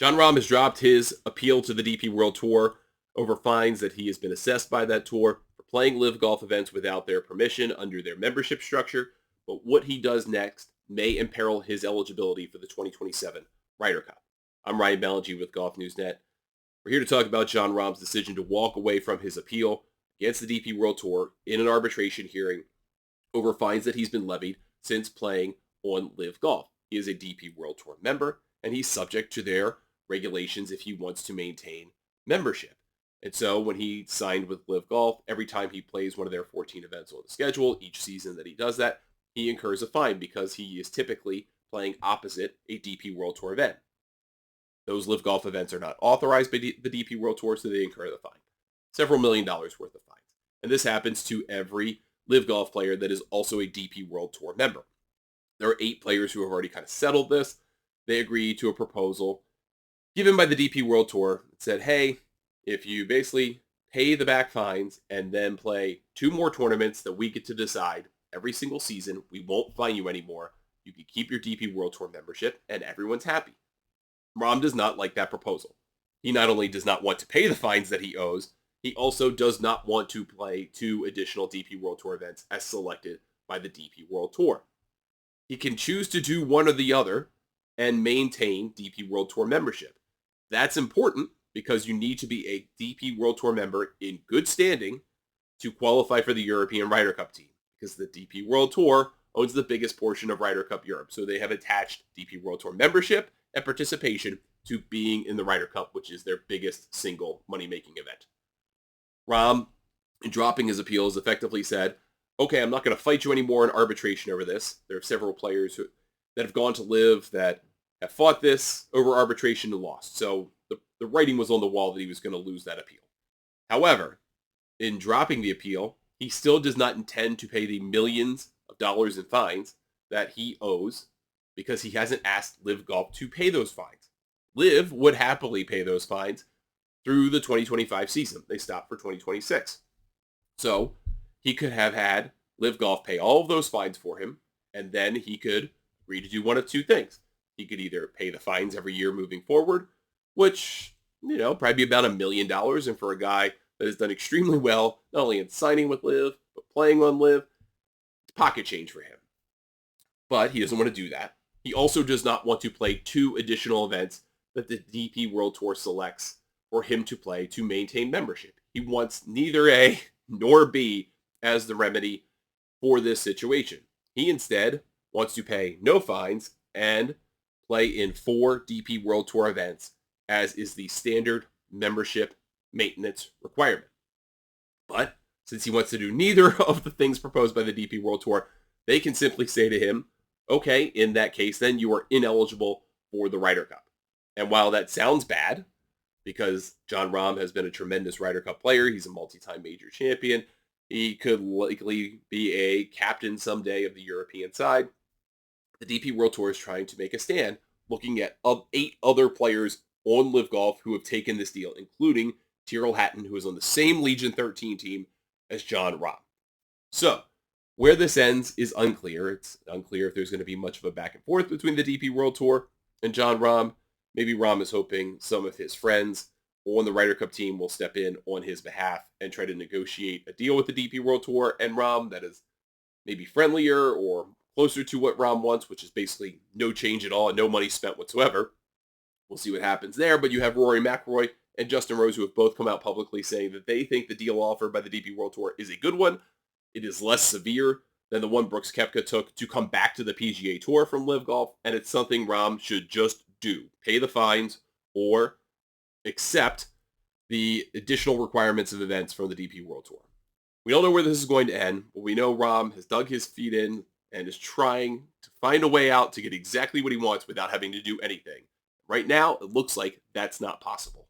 Jon Rahm has dropped his appeal to the DP World Tour over fines that he has been assessed by that tour for playing live golf events without their permission under their membership structure. But what he does next may imperil his eligibility for the 2027 Ryder Cup. I'm Ryan Ballingy with Golf News Net. We're here to talk about Jon Rahm's decision to walk away from his appeal against the DP World Tour in an arbitration hearing over fines that he's been levied since playing on live golf. He is a DP World Tour member, and he's subject to their regulations if he wants to maintain membership. And so when he signed with live golf, every time he plays one of their 14 events on the schedule, each season that he does that, he incurs a fine because he is typically playing opposite a DP World Tour event. Those live golf events are not authorized by the DP World Tour, so they incur the fine. Several $1 million worth of fines. And this happens to every live golf player that is also a DP World Tour member. There are 8 players who have already kind of settled this. They agreed to a proposal given by the DP World Tour that said, hey, if you basically pay the back fines and then play 2 more tournaments that we get to decide every single season, we won't fine you anymore. You can keep your DP World Tour membership and everyone's happy. Rahm does not like that proposal. He not only does not want to pay the fines that he owes, he also does not want to play 2 additional DP World Tour events as selected by the DP World Tour. He can choose to do one or the other and maintain DP World Tour membership. That's important because you need to be a DP World Tour member in good standing to qualify for the European Ryder Cup team, because the DP World Tour owns the biggest portion of Ryder Cup Europe. So they have attached DP World Tour membership and participation to being in the Ryder Cup, which is their biggest single money-making event. Rahm, in dropping his appeals, effectively said, okay, I'm not going to fight you anymore in arbitration over this. There are several players that have gone to live that have fought this over arbitration and lost. So the writing was on the wall that he was going to lose that appeal. However, in dropping the appeal, he still does not intend to pay the millions of dollars in fines that he owes because he hasn't asked Live Golf to pay those fines. Live would happily pay those fines through the 2025 season. They stopped for 2026. So he could have had Live Golf pay all of those fines for him, and then he could agree to do one of 2 things. He could either pay the fines every year moving forward, which, probably be about $1 million. And for a guy that has done extremely well, not only in signing with Live, but playing on Live, it's pocket change for him. But he doesn't want to do that. He also does not want to play 2 additional events that the DP World Tour selects for him to play to maintain membership. He wants neither A nor B as the remedy for this situation. He instead wants to pay no fines and play in 4 DP World Tour events, as is the standard membership maintenance requirement. But since he wants to do neither of the things proposed by the DP World Tour, they can simply say to him, okay, in that case, then you are ineligible for the Ryder Cup. And while that sounds bad, because Jon Rahm has been a tremendous Ryder Cup player, he's a multi-time major champion, he could likely be a captain someday of the European side, the DP World Tour is trying to make a stand, looking at 8 other players on Live Golf who have taken this deal, including Tyrrell Hatton, who is on the same Legion 13 team as Jon Rahm. So, where this ends is unclear. It's unclear if there's going to be much of a back and forth between the DP World Tour and Jon Rahm. Maybe Rahm is hoping some of his friends on the Ryder Cup team will step in on his behalf and try to negotiate a deal with the DP World Tour and Rahm that is maybe friendlier or closer to what Rahm wants, which is basically no change at all and no money spent whatsoever. We'll see what happens there. But you have Rory McIlroy and Justin Rose, who have both come out publicly saying that they think the deal offered by the DP World Tour is a good one. It is less severe than the one Brooks Koepka took to come back to the PGA Tour from Live Golf, and it's something Rahm should just do. Pay the fines or accept the additional requirements of events from the DP World Tour. We don't know where this is going to end, but we know Rahm has dug his feet in and is trying to find a way out to get exactly what he wants without having to do anything. Right now, it looks like that's not possible.